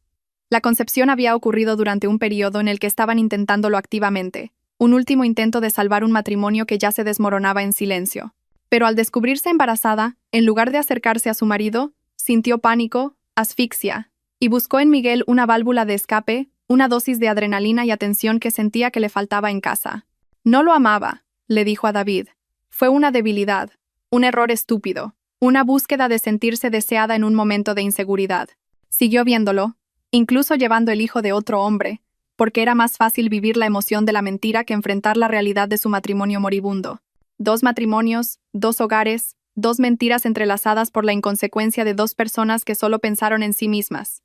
La concepción había ocurrido durante un periodo en el que estaban intentándolo activamente, un último intento de salvar un matrimonio que ya se desmoronaba en silencio. Pero al descubrirse embarazada, en lugar de acercarse a su marido, sintió pánico, asfixia, y buscó en Miguel una válvula de escape, una dosis de adrenalina y atención que sentía que le faltaba en casa. No lo amaba, le dijo a David. Fue una debilidad, un error estúpido, una búsqueda de sentirse deseada en un momento de inseguridad. Siguió viéndolo, incluso llevando el hijo de otro hombre, porque era más fácil vivir la emoción de la mentira que enfrentar la realidad de su matrimonio moribundo. 2 matrimonios, 2 hogares, 2 mentiras entrelazadas por la inconsecuencia de 2 personas que solo pensaron en sí mismas.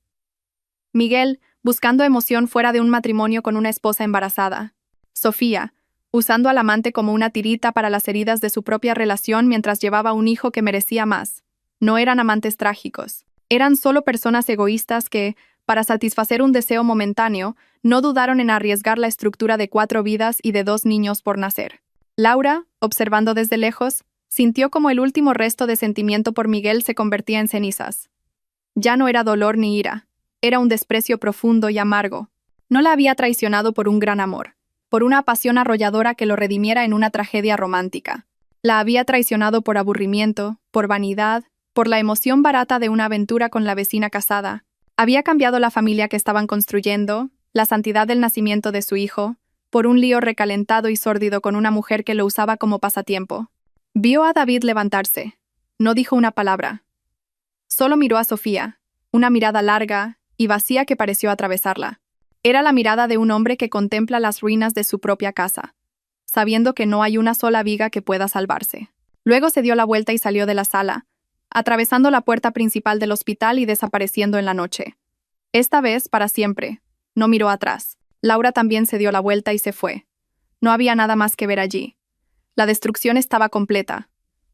Miguel, buscando emoción fuera de un matrimonio con una esposa embarazada. Sofía, usando al amante como una tirita para las heridas de su propia relación mientras llevaba un hijo que merecía más. No eran amantes trágicos. Eran solo personas egoístas que, para satisfacer un deseo momentáneo, no dudaron en arriesgar la estructura de 4 vidas y de 2 niños por nacer. Laura, observando desde lejos, sintió como el último resto de sentimiento por Miguel se convertía en cenizas. Ya no era dolor ni ira, era un desprecio profundo y amargo. No la había traicionado por un gran amor, por una pasión arrolladora que lo redimiera en una tragedia romántica. La había traicionado por aburrimiento, por vanidad, por la emoción barata de una aventura con la vecina casada. Había cambiado la familia que estaban construyendo, la santidad del nacimiento de su hijo, por un lío recalentado y sórdido con una mujer que lo usaba como pasatiempo. Vio a David levantarse. No dijo una palabra. Solo miró a Sofía, una mirada larga y vacía que pareció atravesarla. Era la mirada de un hombre que contempla las ruinas de su propia casa, sabiendo que no hay una sola viga que pueda salvarse. Luego se dio la vuelta y salió de la sala, atravesando la puerta principal del hospital y desapareciendo en la noche. Esta vez, para siempre, no miró atrás. Laura también se dio la vuelta y se fue. No había nada más que ver allí. La destrucción estaba completa.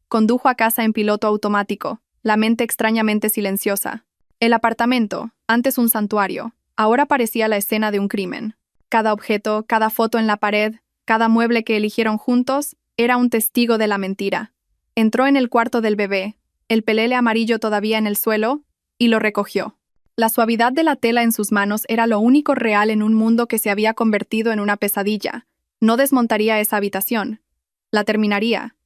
Condujo a casa en piloto automático, la mente extrañamente silenciosa. El apartamento, antes un santuario, ahora parecía la escena de un crimen. Cada objeto, cada foto en la pared, cada mueble que eligieron juntos, era un testigo de la mentira. Entró en el cuarto del bebé, el pelele amarillo todavía en el suelo, y lo recogió. La suavidad de la tela en sus manos era lo único real en un mundo que se había convertido en una pesadilla. No desmontaría esa habitación. La terminaría.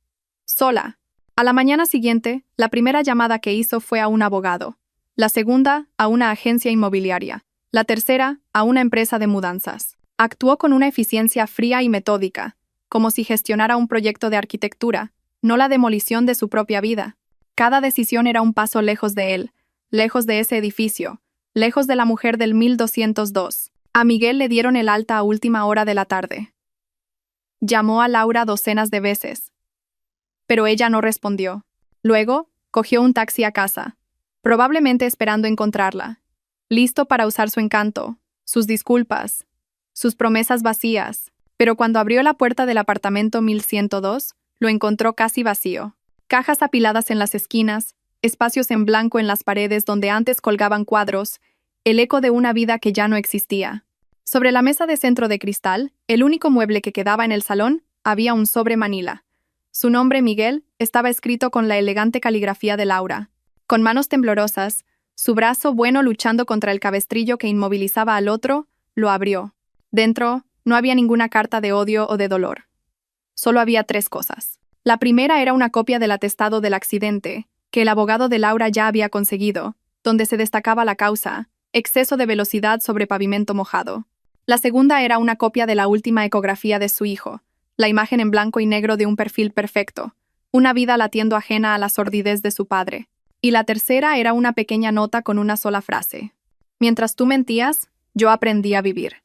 Sola. A la mañana siguiente, la primera llamada que hizo fue a un abogado. La segunda, a una agencia inmobiliaria. La tercera, a una empresa de mudanzas. Actuó con una eficiencia fría y metódica, como si gestionara un proyecto de arquitectura, no la demolición de su propia vida. Cada decisión era un paso lejos de él, lejos de ese edificio, lejos de la mujer del 1202. A Miguel le dieron el alta a última hora de la tarde. Llamó a Laura docenas de veces, pero ella no respondió. Luego, cogió un taxi a casa, probablemente esperando encontrarla. listo para usar su encanto, sus disculpas, sus promesas vacías. Pero cuando abrió la puerta del apartamento 1102, lo encontró casi vacío. Cajas apiladas en las esquinas, espacios en blanco en las paredes donde antes colgaban cuadros, el eco de una vida que ya no existía. Sobre la mesa de centro de cristal, el único mueble que quedaba en el salón, había un sobre manila. Su nombre, Miguel, estaba escrito con la elegante caligrafía de Laura. Con manos temblorosas, su brazo bueno luchando contra el cabestrillo que inmovilizaba al otro, lo abrió. Dentro, no había ninguna carta de odio o de dolor. Solo había 3 cosas. La primera era una copia del atestado del accidente, que el abogado de Laura ya había conseguido, donde se destacaba la causa, exceso de velocidad sobre pavimento mojado. La segunda era una copia de la última ecografía de su hijo, la imagen en blanco y negro de un perfil perfecto, una vida latiendo ajena a la sordidez de su padre. Y la tercera era una pequeña nota con una sola frase. Mientras tú mentías, yo aprendí a vivir.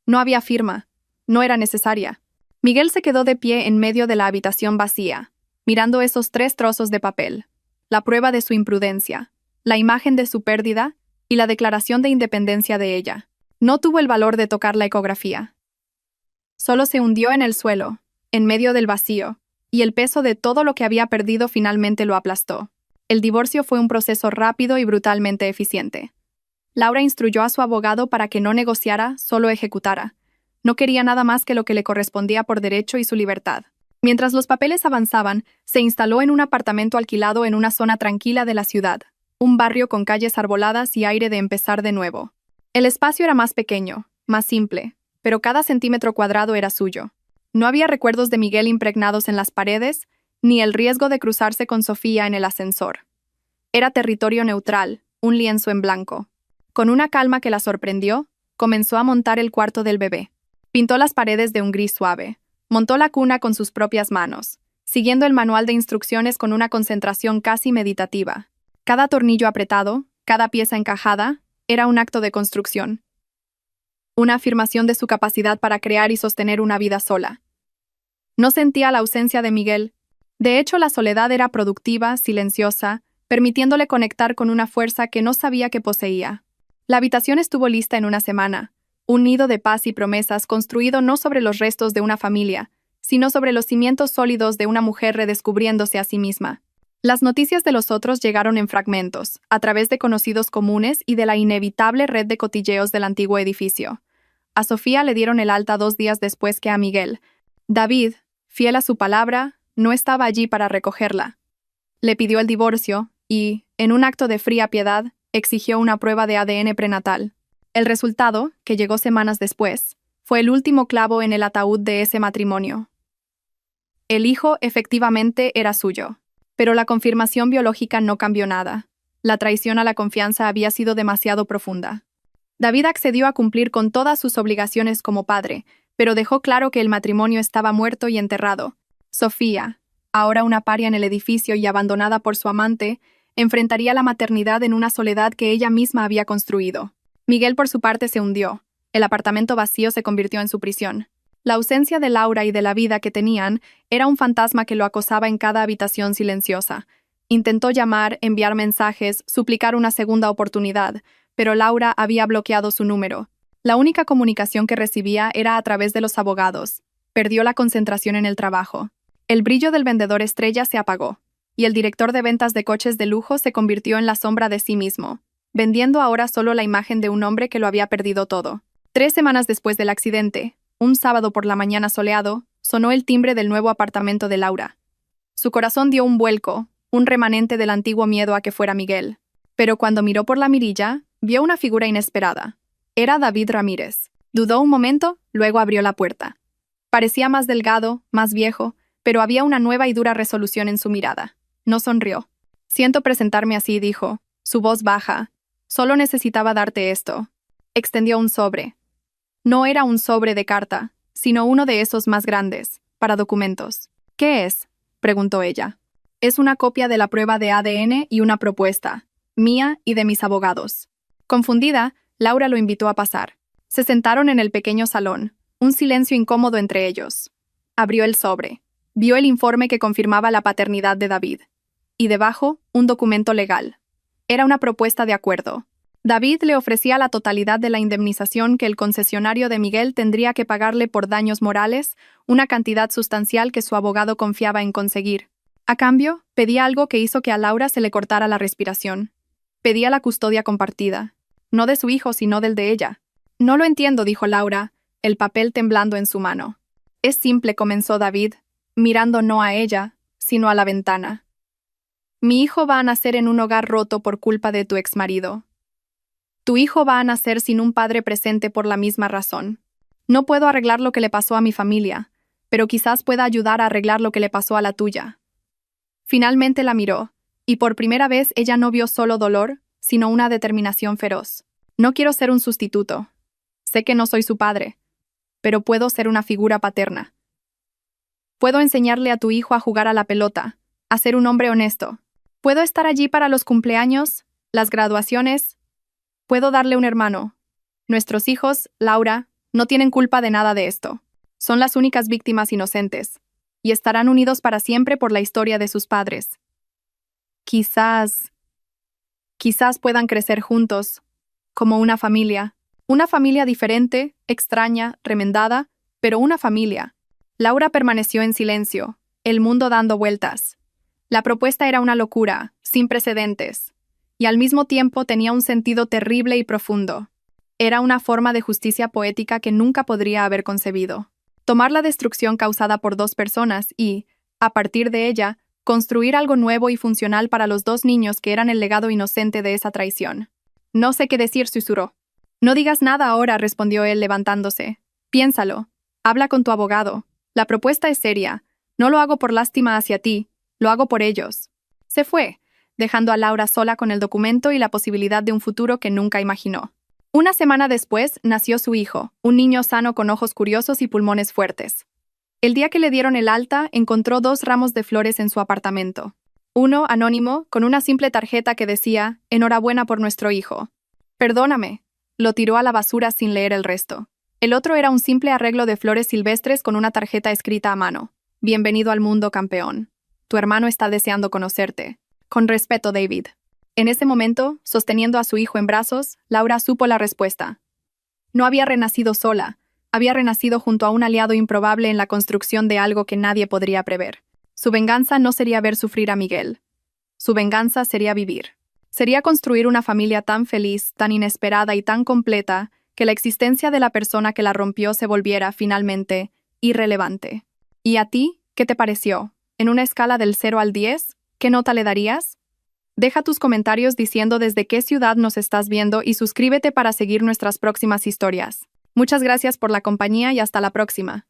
No había firma. No era necesaria. Miguel se quedó de pie en medio de la habitación vacía, mirando esos 3 trozos de papel, la prueba de su imprudencia, la imagen de su pérdida y la declaración de independencia de ella. No tuvo el valor de tocar la ecografía. Solo se hundió en el suelo, en medio del vacío, y el peso de todo lo que había perdido finalmente lo aplastó. El divorcio fue un proceso rápido y brutalmente eficiente. Laura instruyó a su abogado para que no negociara, solo ejecutara. No quería nada más que lo que le correspondía por derecho y su libertad. Mientras los papeles avanzaban, se instaló en un apartamento alquilado en una zona tranquila de la ciudad, un barrio con calles arboladas y aire de empezar de nuevo. El espacio era más pequeño, más simple, pero cada centímetro cuadrado era suyo. No había recuerdos de Miguel impregnados en las paredes, ni el riesgo de cruzarse con Sofía en el ascensor. Era territorio neutral, un lienzo en blanco. Con una calma que la sorprendió, comenzó a montar el cuarto del bebé. Pintó las paredes de un gris suave. Montó la cuna con sus propias manos, siguiendo el manual de instrucciones con una concentración casi meditativa. Cada tornillo apretado, cada pieza encajada, era un acto de construcción. Una afirmación de su capacidad para crear y sostener una vida sola. No sentía la ausencia de Miguel. De hecho, la soledad era productiva, silenciosa, permitiéndole conectar con una fuerza que no sabía que poseía. La habitación estuvo lista en una semana. Un nido de paz y promesas construido no sobre los restos de una familia, sino sobre los cimientos sólidos de una mujer redescubriéndose a sí misma. Las noticias de los otros llegaron en fragmentos, a través de conocidos comunes y de la inevitable red de cotilleos del antiguo edificio. A Sofía le dieron el alta 2 días después que a Miguel. David, fiel a su palabra, no estaba allí para recogerla. Le pidió el divorcio y, en un acto de fría piedad, exigió una prueba de ADN prenatal. El resultado, que llegó semanas después, fue el último clavo en el ataúd de ese matrimonio. El hijo efectivamente era suyo, pero la confirmación biológica no cambió nada. La traición a la confianza había sido demasiado profunda. David accedió a cumplir con todas sus obligaciones como padre, pero dejó claro que el matrimonio estaba muerto y enterrado. Sofía, ahora una paria en el edificio y abandonada por su amante, enfrentaría la maternidad en una soledad que ella misma había construido. Miguel, por su parte, se hundió. El apartamento vacío se convirtió en su prisión. La ausencia de Laura y de la vida que tenían era un fantasma que lo acosaba en cada habitación silenciosa. Intentó llamar, enviar mensajes, suplicar una segunda oportunidad, pero Laura había bloqueado su número. La única comunicación que recibía era a través de los abogados. Perdió la concentración en el trabajo. El brillo del vendedor estrella se apagó, y el director de ventas de coches de lujo se convirtió en la sombra de sí mismo, vendiendo ahora solo la imagen de un hombre que lo había perdido todo. 3 semanas después del accidente, un sábado por la mañana soleado, sonó el timbre del nuevo apartamento de Laura. Su corazón dio un vuelco, un remanente del antiguo miedo a que fuera Miguel. Pero cuando miró por la mirilla, vio una figura inesperada. Era David Ramírez. Dudó un momento, luego abrió la puerta. Parecía más delgado, más viejo, pero había una nueva y dura resolución en su mirada. No sonrió. «Siento presentarme así», dijo, su voz baja. «Solo necesitaba darte esto». Extendió un sobre. No era un sobre de carta, sino uno de esos más grandes, para documentos. «¿Qué es?», preguntó ella. «Es una copia de la prueba de ADN y una propuesta, mía y de mis abogados». Confundida, Laura lo invitó a pasar. Se sentaron en el pequeño salón, un silencio incómodo entre ellos. Abrió el sobre. Vio el informe que confirmaba la paternidad de David. Y debajo, un documento legal. Era una propuesta de acuerdo. David le ofrecía la totalidad de la indemnización que el concesionario de Miguel tendría que pagarle por daños morales, una cantidad sustancial que su abogado confiaba en conseguir. A cambio, pedía algo que hizo que a Laura se le cortara la respiración. Pedía la custodia compartida. No de su hijo, sino del de ella. No lo entiendo, dijo Laura, el papel temblando en su mano. Es simple, comenzó David, mirando no a ella, sino a la ventana. Mi hijo va a nacer en un hogar roto por culpa de tu exmarido. Tu hijo va a nacer sin un padre presente por la misma razón. No puedo arreglar lo que le pasó a mi familia, pero quizás pueda ayudar a arreglar lo que le pasó a la tuya. Finalmente la miró, y por primera vez ella no vio solo dolor, sino una determinación feroz. No quiero ser un sustituto. Sé que no soy su padre, pero puedo ser una figura paterna. Puedo enseñarle a tu hijo a jugar a la pelota, a ser un hombre honesto. Puedo estar allí para los cumpleaños, las graduaciones. Puedo darle un hermano. Nuestros hijos, Laura, no tienen culpa de nada de esto. Son las únicas víctimas inocentes, y estarán unidos para siempre por la historia de sus padres. Quizás puedan crecer juntos, como una familia diferente, extraña, remendada, pero una familia. Laura permaneció en silencio, el mundo dando vueltas. La propuesta era una locura, sin precedentes, y al mismo tiempo tenía un sentido terrible y profundo. Era una forma de justicia poética que nunca podría haber concebido. Tomar la destrucción causada por dos personas y, a partir de ella, construir algo nuevo y funcional para los dos niños que eran el legado inocente de esa traición. No sé qué decir, susurró. No digas nada ahora, respondió él levantándose. Piénsalo. Habla con tu abogado. La propuesta es seria. No lo hago por lástima hacia ti, lo hago por ellos. Se fue, dejando a Laura sola con el documento y la posibilidad de un futuro que nunca imaginó. Una semana después nació su hijo, un niño sano con ojos curiosos y pulmones fuertes. El día que le dieron el alta, encontró 2 ramos de flores en su apartamento. Uno, anónimo, con una simple tarjeta que decía, «Enhorabuena por nuestro hijo». «Perdóname». Lo tiró a la basura sin leer el resto. El otro era un simple arreglo de flores silvestres con una tarjeta escrita a mano. «Bienvenido al mundo, campeón. Tu hermano está deseando conocerte. Con respeto, David». En ese momento, sosteniendo a su hijo en brazos, Laura supo la respuesta. No había renacido sola. Había renacido junto a un aliado improbable en la construcción de algo que nadie podría prever. Su venganza no sería ver sufrir a Miguel. Su venganza sería vivir. Sería construir una familia tan feliz, tan inesperada y tan completa, que la existencia de la persona que la rompió se volviera, finalmente, irrelevante. ¿Y a ti? ¿Qué te pareció? En una escala del 0 al 10, ¿qué nota le darías? Deja tus comentarios diciendo desde qué ciudad nos estás viendo y suscríbete para seguir nuestras próximas historias. Muchas gracias por la compañía y hasta la próxima.